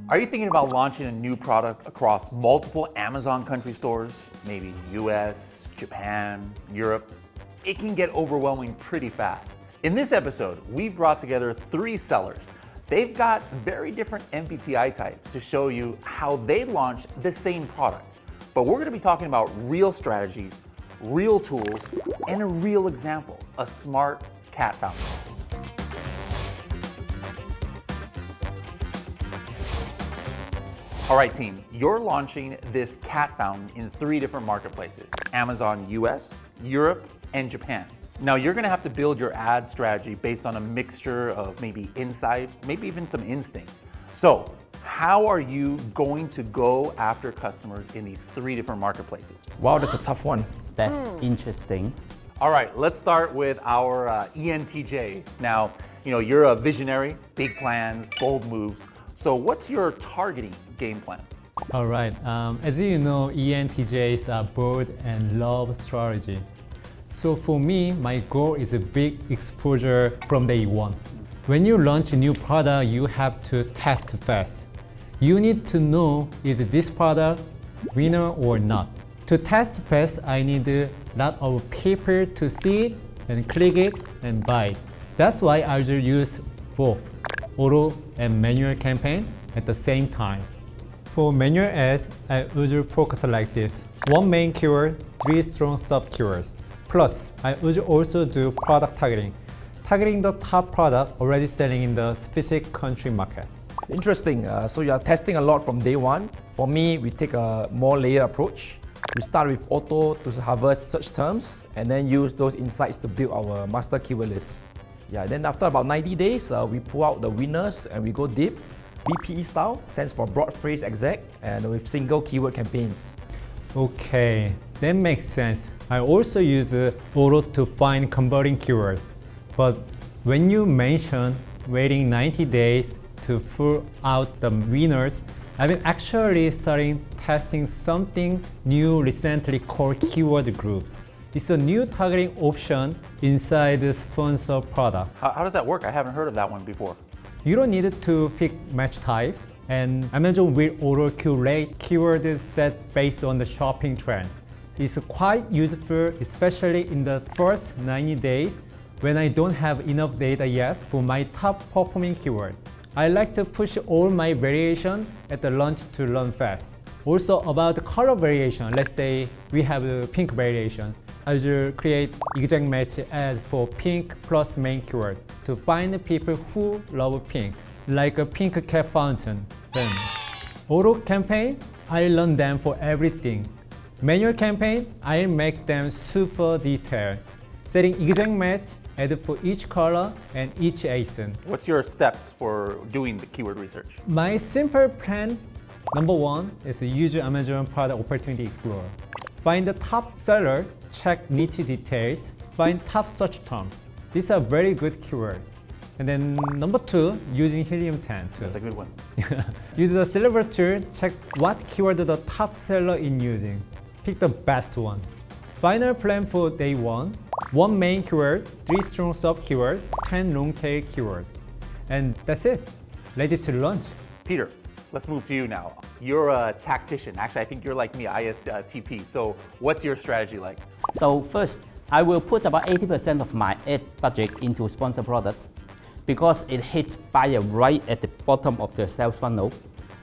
Are you thinking about launching a new product across multiple Amazon country stores, maybe US, Japan, Europe? It can get overwhelming pretty fast. In this episode, we've brought together 3 sellers. They've got very different MBTI types to show you how they launched the same product. But we're gonna be talking about real strategies, real tools, and a real example, a smart cat fountain. All right, team, you're launching this cat fountain in 3 different marketplaces: Amazon US, Europe, and Japan. Now, you're gonna have to build your ad strategy based on a mixture of maybe insight, maybe even some instinct. So, how are you going to go after customers in these 3 different marketplaces? Wow, that's a tough one. That's interesting. All right, let's start with our ENTJ. Now, you're a visionary, big plans, bold moves. So what's your targeting game plan? All right, as you know, ENTJs are bold and love strategy. So for me, my goal is a big exposure from day one. When you launch a new product, you have to test fast. You need to know is this product winner or not. To test fast, I need a lot of people to see it and click it and buy it. That's why I usually use both auto and manual campaign at the same time. For manual ads, I usually focus like this: 1 main keyword, 3 strong sub-keywords. Plus, I usually also do product targeting, targeting the top product already selling in the specific country market. Interesting. So you are testing a lot from day one. For me, we take a more layered approach. We start with auto to harvest search terms and then use those insights to build our master keyword list. Then after about 90 days, we pull out the winners and we go deep. BPE style stands for broad phrase exact and with single keyword campaigns. Okay, that makes sense. I also use auto to find converting keywords. But when you mention waiting 90 days to pull out the winners, I've been actually starting testing something new recently called keyword groups. It's a new targeting option inside the sponsor product. How does that work? I haven't heard of that one before. You don't need to pick match type, and Amazon will auto curate keyword set based on the shopping trend. It's quite useful, especially in the first 90 days when I don't have enough data yet for my top performing keyword. I like to push all my variation at the launch to learn fast. Also about the color variation, let's say we have the pink variation. I will create exact match ad for pink plus main keyword to find the people who love pink, like a pink cat fountain. Then, auto campaign, I learn them for everything. Manual campaign, I make them super detailed, setting exact match ad for each color and each ASIN. What's your steps for doing the keyword research? My simple plan, number 1 is to use Amazon Product Opportunity Explorer. Find the top seller, check niche details, find top search terms. These are very good keywords. And then number 2, using Helium 10 too. That's a good one. Use the Silver tool, check what keyword the top seller is using. Pick the best one. Final plan for day 1, 1 main keyword, 3 strong sub keywords, 10 long tail keywords. And that's it. Ready to launch. Peter, let's move to you now. You're a tactician. Actually, I think you're like me, ISTP. So what's your strategy like? So first, I will put about 80% of my ad budget into sponsor products because it hits buyer right at the bottom of the sales funnel.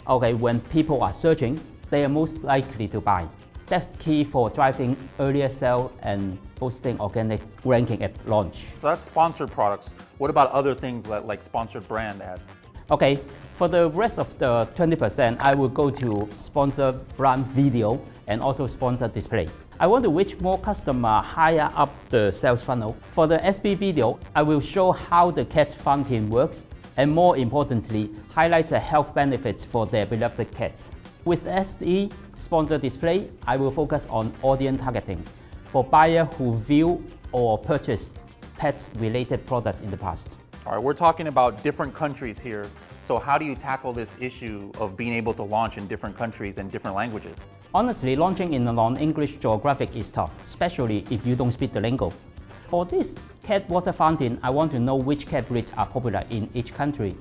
Okay, when people are searching, they are most likely to buy. That's key for driving earlier sale and boosting organic ranking at launch. So that's sponsored products. What about other things like sponsored brand ads? Okay, for the rest of the 20%, I will go to sponsor brand video and also sponsor display. I want to reach more customers higher up the sales funnel. For the SB video, I will show how the cat fountain works and more importantly, highlight the health benefits for their beloved cats. With SE sponsor display, I will focus on audience targeting for buyers who view or purchase pet-related products in the past. All right, we're talking about different countries here. So how do you tackle this issue of being able to launch in different countries and different languages? Honestly, launching in a non-English geographic is tough, especially if you don't speak the lingo. For this cat water fountain, I want to know which cat breeds are popular in each country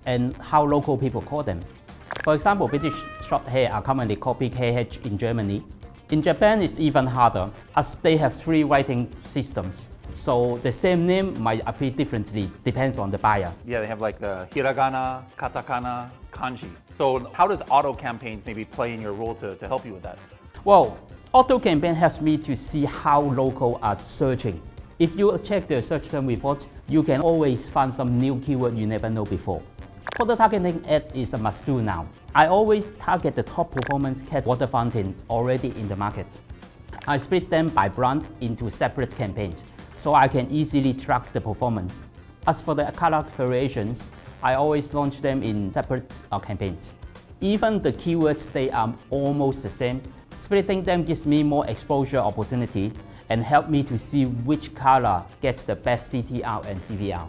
and how local people call them. For example, British short hair are commonly called KH in Germany. In Japan, it's even harder, as they have 3 writing systems. So the same name might appear differently, depends on the buyer. Yeah, they have like the hiragana, katakana, kanji. So how does auto campaigns maybe play in your role to help you with that? Well, auto campaign helps me to see how local are searching. If you check the search term report, you can always find some new keyword you never know before. Photo targeting ad is a must-do now. I always target the top performance cat water fountain already in the market. I split them by brand into separate campaigns, so I can easily track the performance. As for the color variations, I always launch them in separate campaigns. Even the keywords, they are almost the same. Splitting them gives me more exposure opportunity and help me to see which color gets the best CTR and CVR.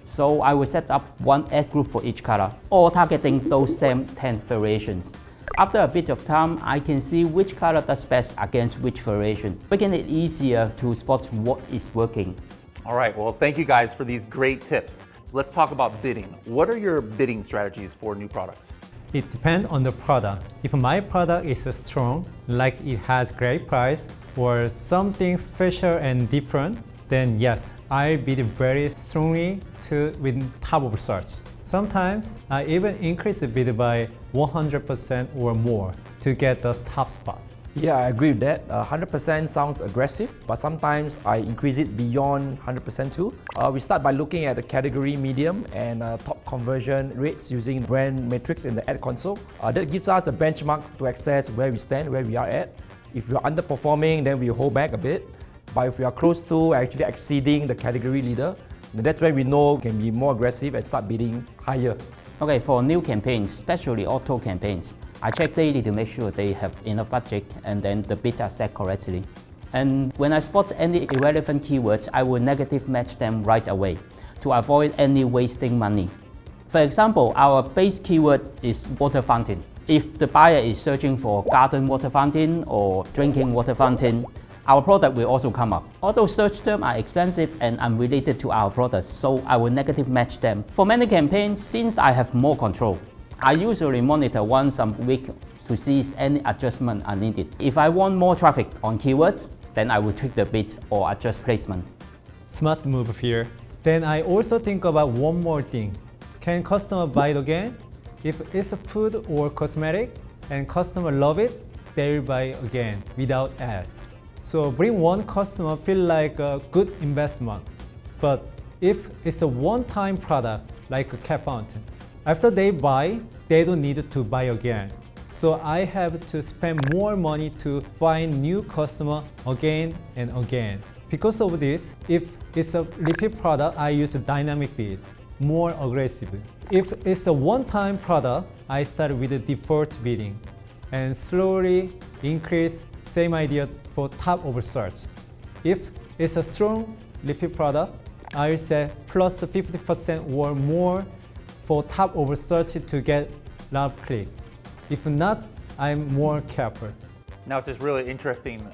So I will set up one ad group for each color, or targeting those same 10 variations. After a bit of time, I can see which color does best against which variation, making it easier to spot what is working. All right, well, thank you guys for these great tips. Let's talk about bidding. What are your bidding strategies for new products? It depends on the product. If my product is strong, like it has great price or something special and different, then yes, I bid very strongly to win top of search. Sometimes I even increase the bid by 100% or more to get the top spot. Yeah, I agree with that. 100% sounds aggressive, but sometimes I increase it beyond 100% too. We start by looking at the category medium and top conversion rates using brand metrics in the ad console. That gives us a benchmark to assess where we stand, where we are at. If we're underperforming, then we hold back a bit. But if we are close to actually exceeding the category leader, then that's when we know we can be more aggressive and start bidding higher. Okay, for new campaigns, especially auto campaigns, I check daily to make sure they have enough budget and then the bids are set correctly. And when I spot any irrelevant keywords, I will negative match them right away to avoid any wasting money. For example, our base keyword is water fountain. If the buyer is searching for garden water fountain or drinking water fountain, our product will also come up. Although search terms are expensive and unrelated to our products, so I will negative match them. For many campaigns, since I have more control, I usually monitor once a week to see if any adjustment are needed. If I want more traffic on keywords, then I will tweak the bid or adjust placement. Smart move here. Then I also think about one more thing. Can customer buy it again? If it's a food or cosmetic and customer love it, they will buy again without ads. So bring one customer feel like a good investment. But if it's a one-time product like a cat fountain, after they buy, they don't need to buy again. So I have to spend more money to find new customer again and again. Because of this, if it's a repeat product, I use a dynamic bid, more aggressively. If it's a one-time product, I start with a default bidding and slowly increase same idea for top of search. If it's a strong repeat product, I'll set plus 50% or more for top of search to get lot of click. If not, I'm more careful. Now, it's just really interesting.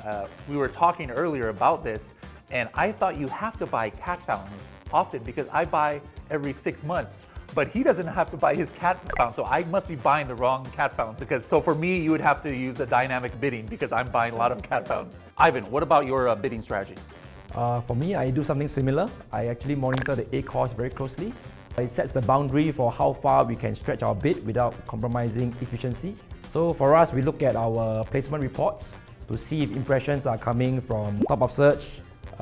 We were talking earlier about this, and I thought you have to buy cat fountains often because I buy every 6 months. But he doesn't have to buy his cat fountain, so I must be buying the wrong cat fountains. So for me, you would have to use the dynamic bidding because I'm buying a lot of cat fountains. Ivan, what about your bidding strategies? For me, I do something similar. I actually monitor the ACoS very closely. It sets the boundary for how far we can stretch our bid without compromising efficiency. So for us, we look at our placement reports to see if impressions are coming from top of search,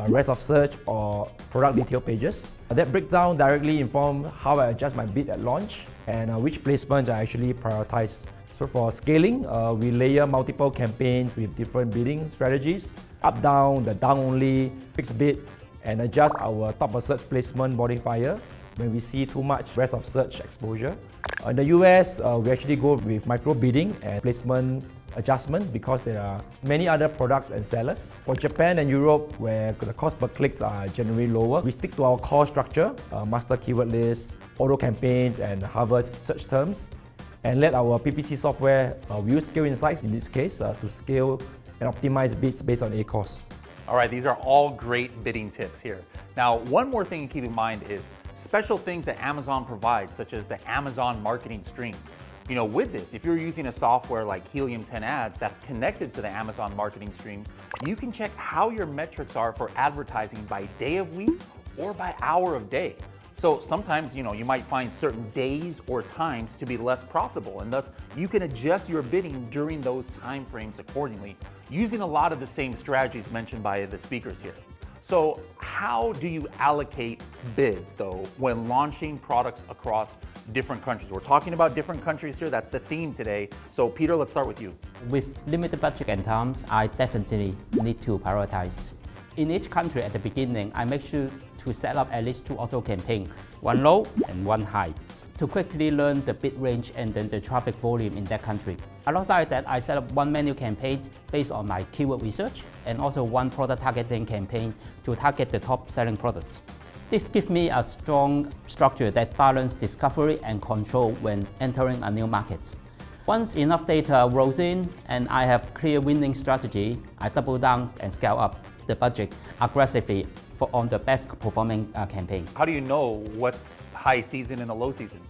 rest of search, or product detail pages. That breakdown directly informs how I adjust my bid at launch and which placements I actually prioritize. So for scaling, we layer multiple campaigns with different bidding strategies, up, down, the down only, fixed bid, and adjust our top of search placement modifier when we see too much rest of search exposure. In the US, we actually go with micro bidding and placement adjustment because there are many other products and sellers. For Japan and Europe, where the cost per clicks are generally lower, we stick to our core structure, master keyword list, auto campaigns, and harvest search terms, and let our PPC software, we use Scale Insights in this case, to scale and optimize bids based on ACoS. All right, these are all great bidding tips here. Now, one more thing to keep in mind is special things that Amazon provides, such as the Amazon marketing stream. With this, if you're using a software like Helium 10 Ads that's connected to the Amazon marketing stream, you can check how your metrics are for advertising by day of week or by hour of day. So sometimes, you might find certain days or times to be less profitable, and thus you can adjust your bidding during those time frames accordingly, using a lot of the same strategies mentioned by the speakers here. So how do you allocate bids, though, when launching products across different countries? We're talking about different countries here. That's the theme today. So Peter, let's start with you. With limited budget and times, I definitely need to prioritize. In each country at the beginning, I make sure to set up at least 2 auto campaigns, one low and one high, to quickly learn the bid range and then the traffic volume in that country. Alongside that, I set up one menu campaign based on my keyword research and also one product targeting campaign to target the top selling products. This gives me a strong structure that balances discovery and control when entering a new market. Once enough data rolls in and I have clear winning strategy, I double down and scale up the budget aggressively on the best performing campaign. How do you know what's high season and a low season?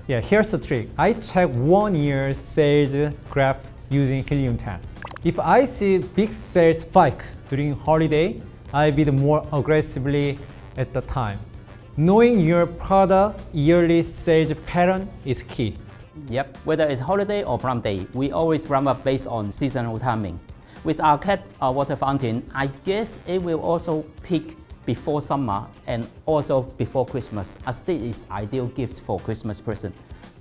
Yeah, here's the trick. I check 1 year sales graph using Helium 10. If I see big sales spike during holiday, I bid more aggressively at the time. Knowing your product yearly sales pattern is key. Yep, whether it's holiday or Prime Day, we always ramp up based on seasonal timing. With our cat water fountain, I guess it will also peak before summer and also before Christmas, as this is ideal gift for Christmas present.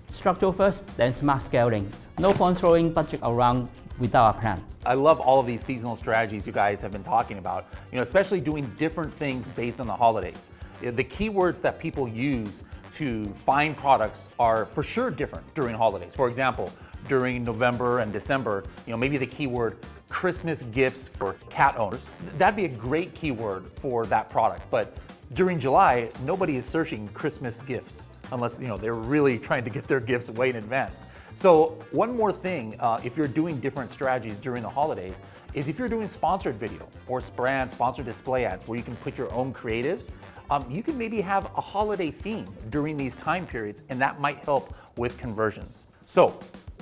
Structure first, then smart scaling. No point throwing budget around without a plan. I love all of these seasonal strategies you guys have been talking about, especially doing different things based on the holidays. The keywords that people use to find products are for sure different during holidays. For example, during November and December, maybe the keyword Christmas gifts for cat owners, that'd be a great keyword for that product. But during July, nobody is searching Christmas gifts unless they're really trying to get their gifts way in advance. So one more thing, if you're doing different strategies during the holidays, is if you're doing sponsored video or brand sponsored display ads where you can put your own creatives, you can maybe have a holiday theme during these time periods, and that might help with conversions. So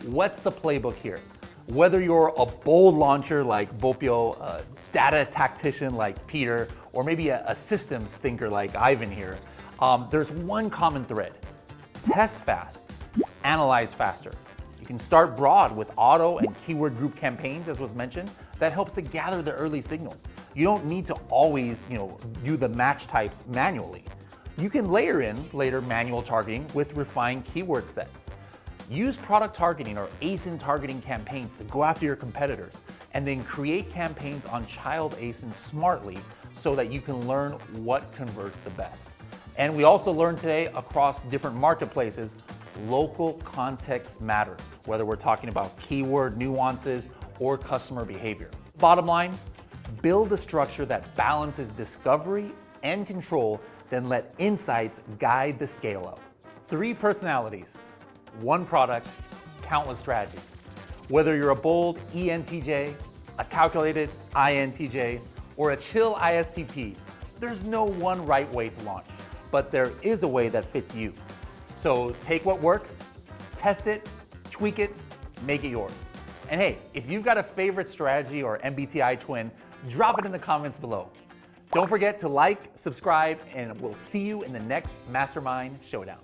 what's the playbook here? Whether you're a bold launcher like Bopio, a data tactician like Peter, or maybe a systems thinker like Ivan here, there's one common thread. Test fast, analyze faster. You can start broad with auto and keyword group campaigns, as was mentioned. That helps to gather the early signals. You don't need to always, do the match types manually. You can layer in later manual targeting with refined keyword sets. Use product targeting or ASIN targeting campaigns to go after your competitors, and then create campaigns on child ASIN smartly so that you can learn what converts the best. And we also learned today across different marketplaces, local context matters, whether we're talking about keyword nuances or customer behavior. Bottom line, build a structure that balances discovery and control, then let insights guide the scale up. 3 personalities, 1 product, countless strategies. Whether you're a bold ENTJ, a calculated INTJ, or a chill ISTP, there's no one right way to launch, but there is a way that fits you. So take what works, test it, tweak it, make it yours. And hey, if you've got a favorite strategy or MBTI twin, drop it in the comments below. Don't forget to like, subscribe, and we'll see you in the next Mastermind Showdown.